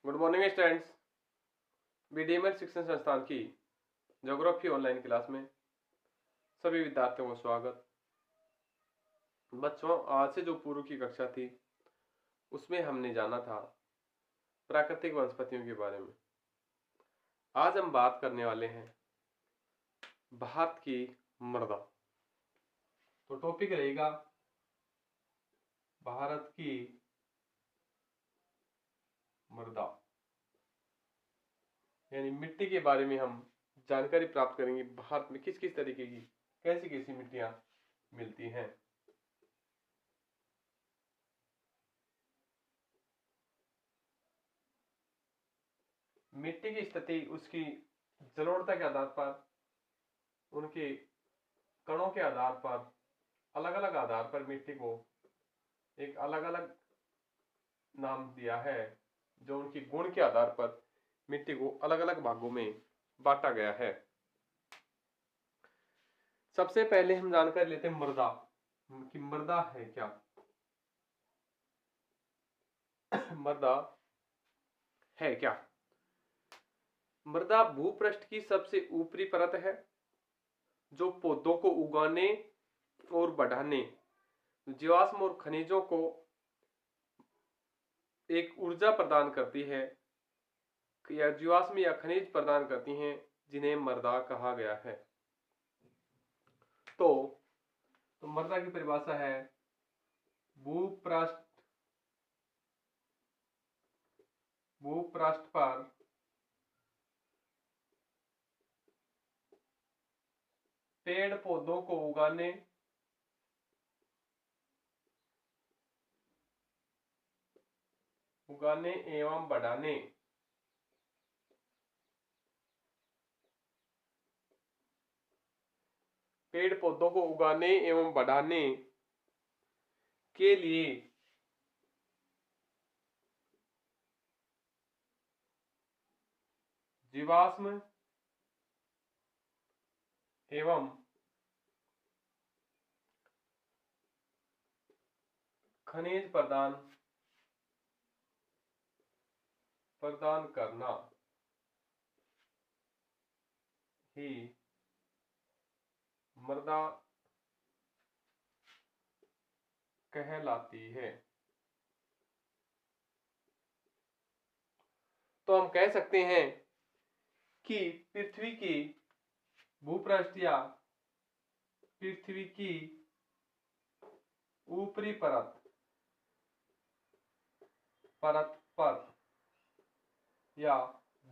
Good morning students. बीडीएमएल शिक्षण संस्थान की ज्योग्राफी ऑनलाइन क्लास में सभी विद्यार्थियों को स्वागत। बच्चों, आज से जो पूर्व की कक्षा थी उसमें हमने जाना था प्राकृतिक वनस्पतियों के बारे में। आज हम बात करने वाले हैं भारत की मृदा। तो टॉपिक रहेगा भारत की मृदा, यानी मिट्टी के बारे में हम जानकारी प्राप्त करेंगे। भारत में किस किस तरीके की कैसी कैसी मिट्टियां मिलती हैं। मिट्टी की स्थिति उसकी जलोढ़ता के आधार पर, उनके कणों के आधार पर, अलग अलग आधार पर मिट्टी को एक अलग अलग नाम दिया है। जो उनकी गुण के आधार पर मिट्टी को अलग अलग भागों में बांटा गया है। सबसे पहले हम जानकारी लेते हैं मृदा कि मृदा है क्या। मृदा है क्या? मृदा भूपृष्ठ की सबसे ऊपरी परत है जो पौधों को उगाने और बढ़ाने, जीवाश्म और खनिजों को एक ऊर्जा प्रदान करती है, या जीवाश्म या खनिज प्रदान करती हैं, जिन्हें मृदा कहा गया है। तो मृदा की परिभाषा है भूपृष्ठ पर पेड़ पौधों को उगाने एवं बढ़ाने, पेड़ पौधों को उगाने एवं बढ़ाने के लिए जीवाश्म एवं खनिज प्रदान करना ही मृदा कहलाती है। तो हम कह सकते हैं कि पृथ्वी की भूपृष्ठ या पृथ्वी की ऊपरी परत पर या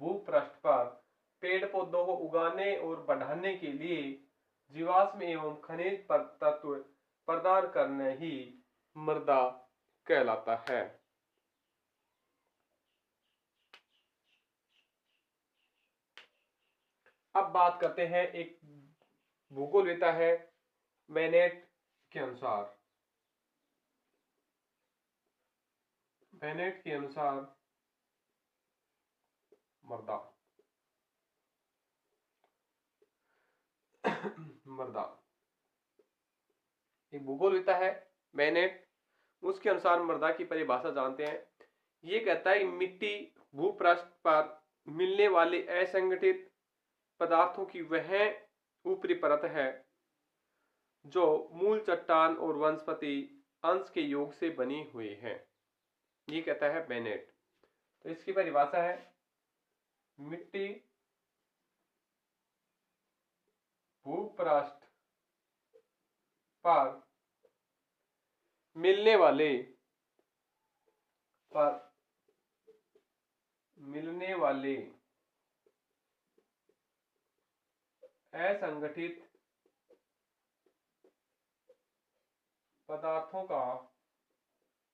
भूपृष्ठ पर पेड़ पौधों को उगाने और बढ़ाने के लिए जीवाश्म एवं खनिज तत्व प्रदान करना ही मृदा कहलाता है। अब बात करते हैं, एक भूगोलवेत्ता है बेनेट के अनुसार। बेनेट के अनुसार मृदा एक भूगोलवेत्ता है बेनेट, उसके अनुसार मृदा की परिभाषा जानते हैं। ये कहता है कि मिट्टी भूपृष्ठ पर मिलने वाले असंगठित पदार्थों की वह ऊपरी परत है जो मूल चट्टान और वनस्पति अंश के योग से बनी हुई है। ये कहता है बेनेट। तो इसकी परिभाषा है मिट्टी भूपृष्ठ पर मिलने वाले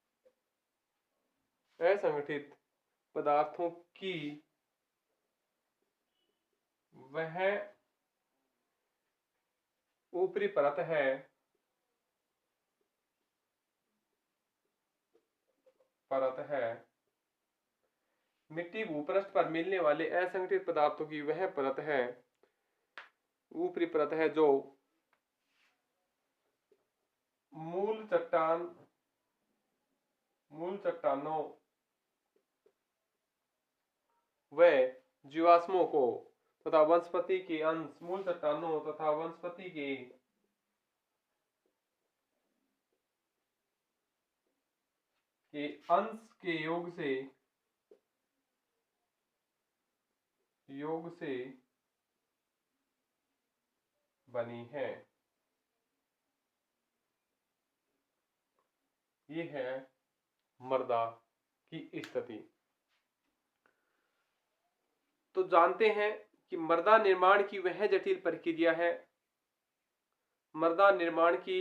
असंगठित पदार्थों की वह ऊपरी परत है। मिट्टी भूपृष्ठ पर मिलने वाले असंगठित पदार्थों की वह ऊपरी परत है जो मूल चट्टानों व जीवाश्मों को तथा वनस्पति के अंश मूल चट्टानों तथा वनस्पति के अंश के योग से बनी है। ये है मृदा की स्थिति। तो जानते हैं कि मृदा निर्माण की वह जटिल प्रक्रिया है, मृदा निर्माण की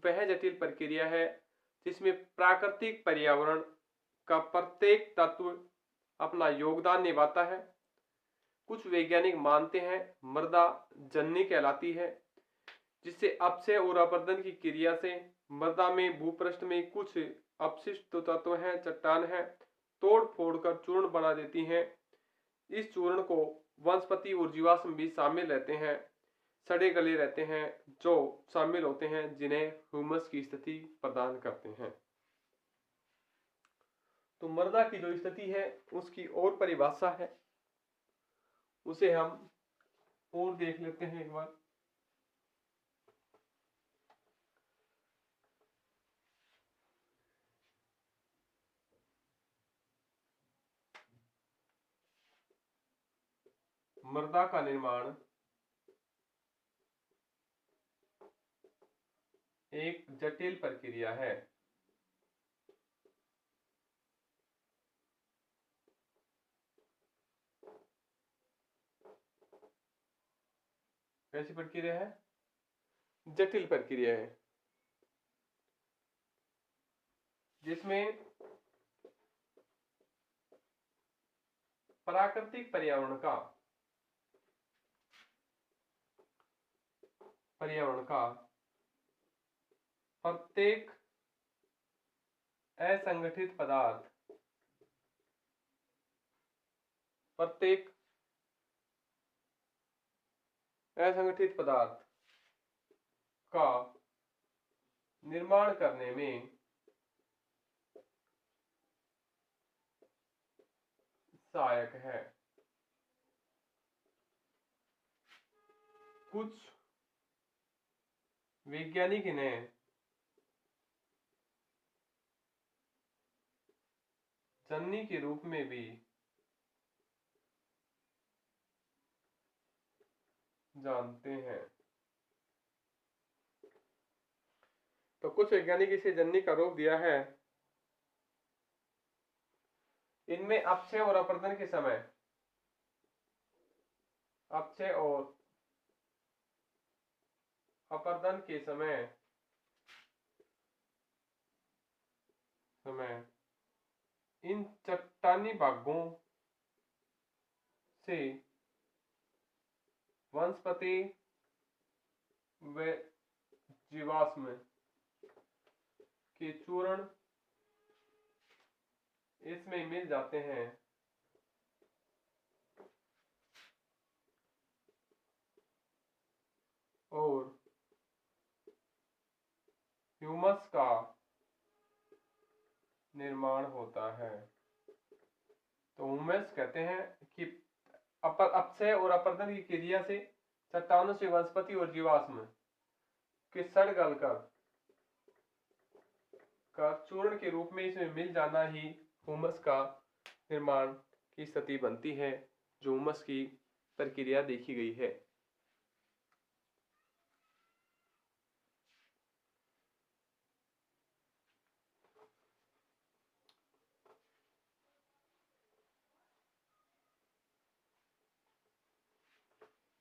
वह जटिल प्रक्रिया है जिसमें प्राकृतिक पर्यावरण का प्रत्येक तत्व अपना योगदान निभाता है। कुछ वैज्ञानिक मानते हैं मृदा जननी कहलाती है, जिससे अपक्षय और अपरदन की क्रिया से मृदा में भूपृष्ठ में कुछ अपशिष्ट तत्व हैं, चट्टान हैं, तोड़ फोड़ कर चूर्ण बना देती हैं। इस चूर्ण को वनस्पति और जीवाश्म भी शामिल रहते हैं, सड़े गले रहते हैं, जो शामिल होते हैं, जिन्हें ह्यूमस की स्थिति प्रदान करते हैं। तो मृदा की जो स्थिति है उसकी और परिभाषा है, उसे हम और देख लेते हैं एक बार। मृदा का निर्माण एक जटिल प्रक्रिया है। कैसी प्रक्रिया है? जटिल प्रक्रिया है, जिसमें प्राकृतिक पर्यावरण का प्रत्येक असंगठित पदार्थ का निर्माण करने में सहायक है। कुछ वैज्ञानिक इन्हें जननी के रूप में भी जानते हैं। तो कुछ वैज्ञानिक इसे जननी का रूप दिया है। इनमें अपक्षय और अपरदन के समय इन चट्टानी भागों से वनस्पति व जीवाश्म के चूर्ण इसमें मिल जाते हैं और ह्यूमस का निर्माण होता है। तो ह्यूमस कहते हैं कि अपक्षय और अपरदन की क्रिया से चट्टानों से वनस्पति और जीवाश्म के सड़ गल कर चूर्ण के रूप में इसमें मिल जाना ही ह्यूमस का निर्माण की स्थिति बनती है, जो ह्यूमस की प्रक्रिया देखी गई है।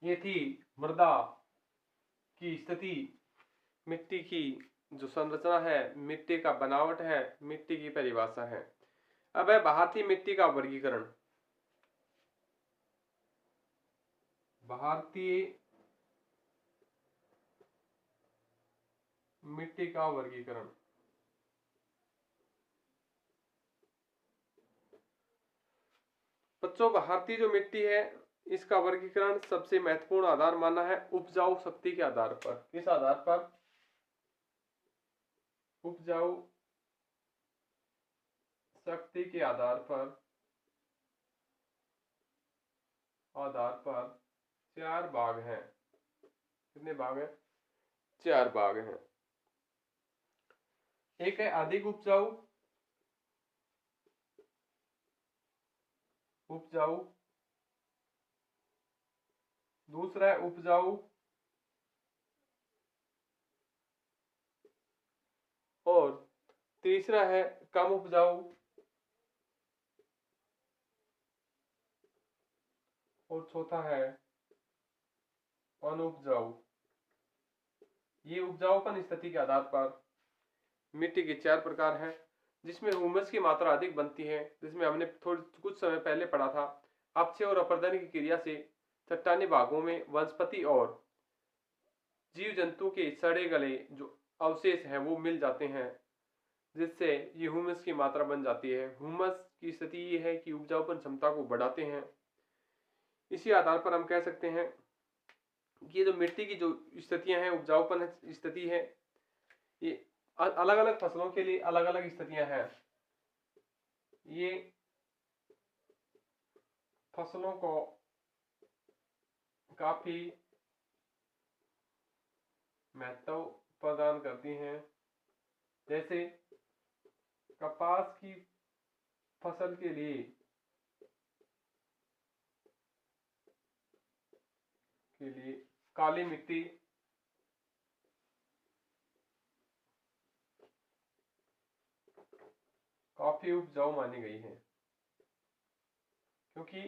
ये थी मृदा की स्थिति, मिट्टी की जो संरचना है, मिट्टी का बनावट है, मिट्टी की परिभाषा है। अब है भारतीय मिट्टी का वर्गीकरण। भारतीय मिट्टी का वर्गीकरण। बच्चों, भारतीय जो मिट्टी है इसका वर्गीकरण सबसे महत्वपूर्ण आधार माना है उपजाऊ शक्ति के आधार पर। किस आधार पर? उपजाऊ शक्ति के आधार पर आधार पर 4 भाग हैं। कितने भाग हैं? 4 भाग हैं। एक है अधिक उपजाऊ, दूसरा है उपजाऊ, और तीसरा है कम उपजाऊ, और चौथा है अनुपजाऊ। ये उपजाऊपन स्थिति के आधार पर मिट्टी के 4 प्रकार हैं, जिसमें ह्यूमस की मात्रा अधिक बनती है, जिसमें हमने थोड़ी कुछ समय पहले पढ़ा था। अपक्षय और अपरदन की क्रिया से चट्टानी भागों में वनस्पति और जीव जंतु के सड़े गले जो अवशेष हैं वो मिल जाते हैं, जिससे ये ह्यूमस की मात्रा बन जाती है। ह्यूमस की स्थिति ये है कि उपजाऊपन क्षमता को बढ़ाते हैं। इसी आधार पर हम कह सकते हैं कि ये जो मिट्टी की जो स्थितियां हैं, उपजाऊपन स्थिति है, ये अलग अलग फसलों के लिए अलग अलग स्थितियां हैं। ये फसलों को काफी महत्व प्रदान करती हैं। जैसे कपास की फसल के लिए काली मिट्टी काफी उपजाऊ मानी गई है, क्योंकि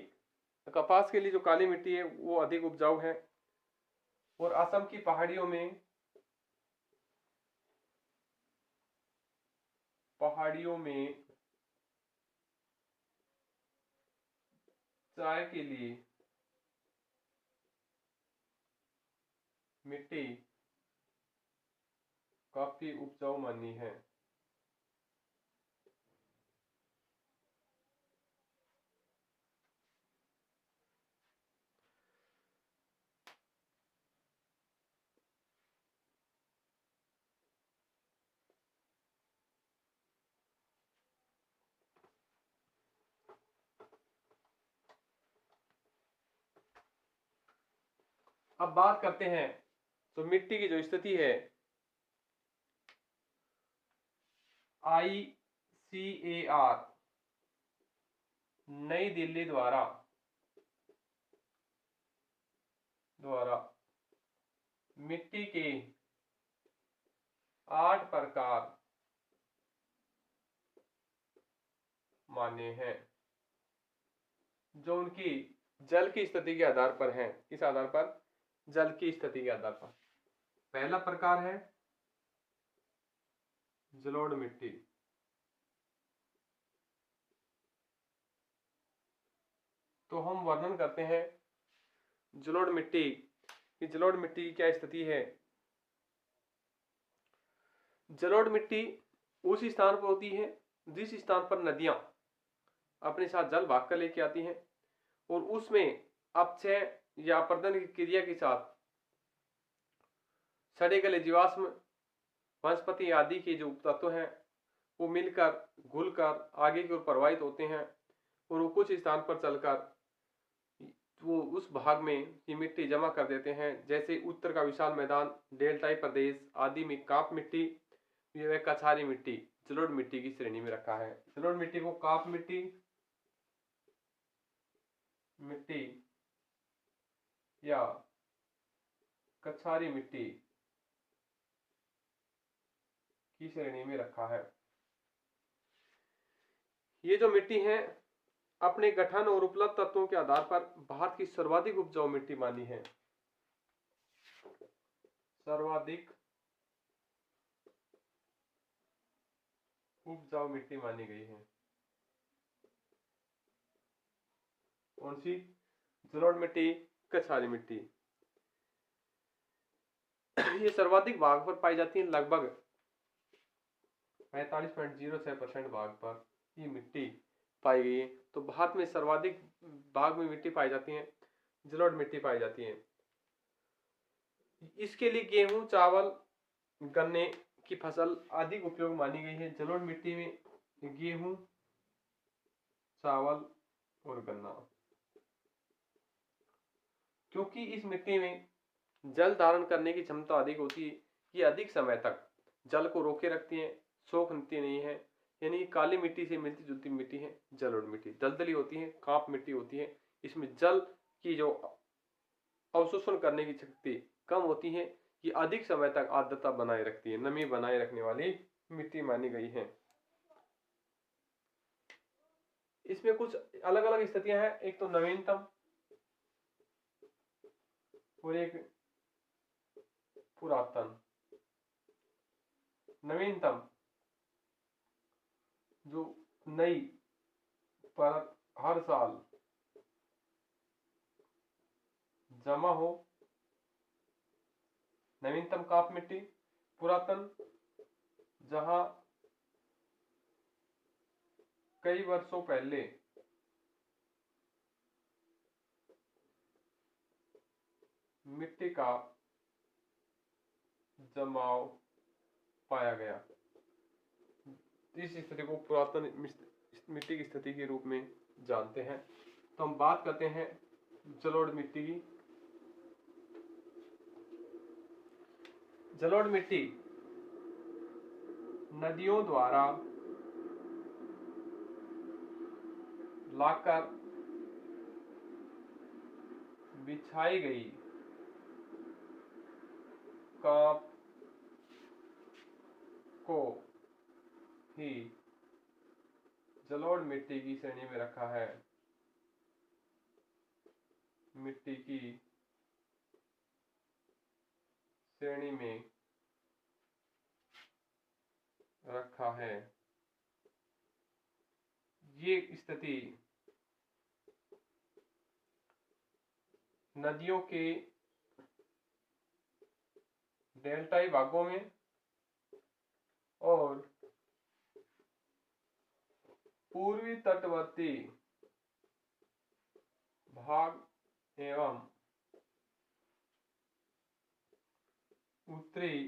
कपास के लिए जो काली मिट्टी है वो अधिक उपजाऊ है। और असम की पहाड़ियों में चाय के लिए मिट्टी काफी उपजाऊ मानी है। अब बात करते हैं तो मिट्टी की जो स्थिति है, ICAR नई दिल्ली द्वारा मिट्टी के 8 प्रकार माने हैं, जो उनकी जल की स्थिति के आधार पर हैं। इस आधार पर जल की स्थिति के आधार पर पहला प्रकार है जलोढ़ मिट्टी। तो हम वर्णन करते हैं जलोढ़ मिट्टी की क्या स्थिति है। जलोढ़ मिट्टी उस स्थान पर होती है जिस स्थान पर नदियां अपने साथ जल भाग कर लेके आती हैं, और उसमें अपक्षय या अपरदन की क्रिया के साथ सड़े गले जीवाश्म, वनस्पति आदि के जो तत्व हैं वो मिलकर घुलकर आगे की ओर प्रवाहित होते हैं, और वो कुछ स्थान पर चलकर वो उस भाग में ये मिट्टी जमा कर देते हैं। जैसे उत्तर का विशाल मैदान, डेल्टाई प्रदेश आदि में काप मिट्टी, यह कछारी मिट्टी जलोढ़ मिट्टी की श्रेणी में रखा है। जलोढ़ मिट्टी को काप मिट्टी या कछारी मिट्टी की श्रेणी में रखा है। ये जो मिट्टी है अपने गठन और उपलब्ध तत्वों के आधार पर भारत की सर्वाधिक उपजाऊ मिट्टी मानी है। सर्वाधिक उपजाऊ मिट्टी मानी गई है। कौन सी? जलोढ़ मिट्टी, कछारी मिट्टी। ये सर्वाधिक भाग पर पाई जाती है, लगभग 45.06% भाग पर ये मिट्टी पाई गई है। तो भारत में सर्वाधिक भाग में मिट्टी पाई जाती है, जलोढ़ मिट्टी पाई जाती है। इसके लिए गेहूं, चावल, गन्ने की फसल अधिक उपयोग मानी गई है। जलोढ़ मिट्टी में गेहूं, चावल और गन्ना क्योंकि इस मिट्टी में जल धारण करने की क्षमता अधिक होती है। ये अधिक समय तक जल को रोके रखती हैं, सोखती नहीं है। यानी काली मिट्टी से मिलती जुलती मिट्टी है जलोढ़ मिट्टी। दलदली होती है, काप मिट्टी होती है, इसमें जल की जो अवशोषण करने की शक्ति कम होती है। ये अधिक समय तक आर्द्रता बनाए रखती है, नमी बनाए रखने वाली मिट्टी मानी गई है। इसमें कुछ अलग अलग स्थितियां हैं, एक तो नवीनतम और एक पुरातन। नवीनतम जो नई परत हर साल जमा हो, नवीनतम काप मिट्टी। पुरातन जहां कई वर्षों पहले मिट्टी का जमाव पाया गया, इस स्थिति को पुरातन मिट्टी की स्थिति के रूप में जानते हैं। तो हम बात करते हैं जलोढ़ मिट्टी की। जलोढ़ मिट्टी नदियों द्वारा लाकर बिछाई गई कांप को ही जलोढ़ मिट्टी की श्रेणी में रखा है। मिट्टी की श्रेणी में रखा है। ये स्थिति नदियों के डेल्टाई भागों में और पूर्वी तटवर्ती भाग एवं उत्तरी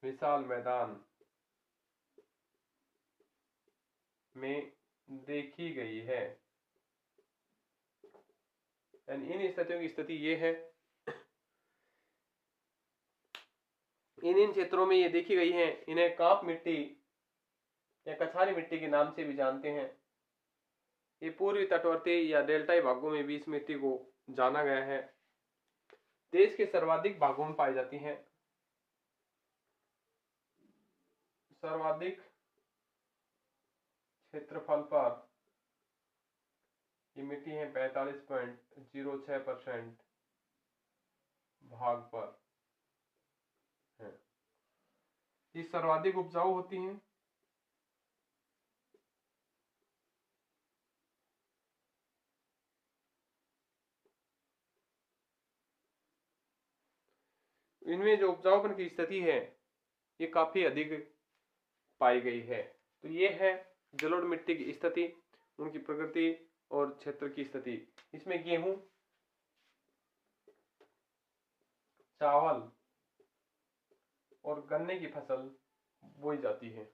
विशाल मैदान में देखी गई है। इन स्थितियों की स्थिति ये है, इन क्षेत्रों में ये देखी गई है। इन्हें कांप मिट्टी या कछारी मिट्टी के नाम से भी जानते हैं। ये पूर्वी तटवर्ती या डेल्टाई भागों में भी इस मिट्टी को जाना गया है। देश के सर्वाधिक भागों में पाई जाती हैं। सर्वाधिक क्षेत्रफल पर ये मिट्टी है 45.06% भाग पर है। ये सर्वाधिक उपजाऊ होती हैं। इनमें जो उपजाऊपन की स्थिति है ये काफी अधिक पाई गई है। तो ये है जलोढ़ मिट्टी की स्थिति, उनकी प्रकृति और क्षेत्र की स्थिति। इसमें गेहूं, चावल और गन्ने की फसल बोई जाती है।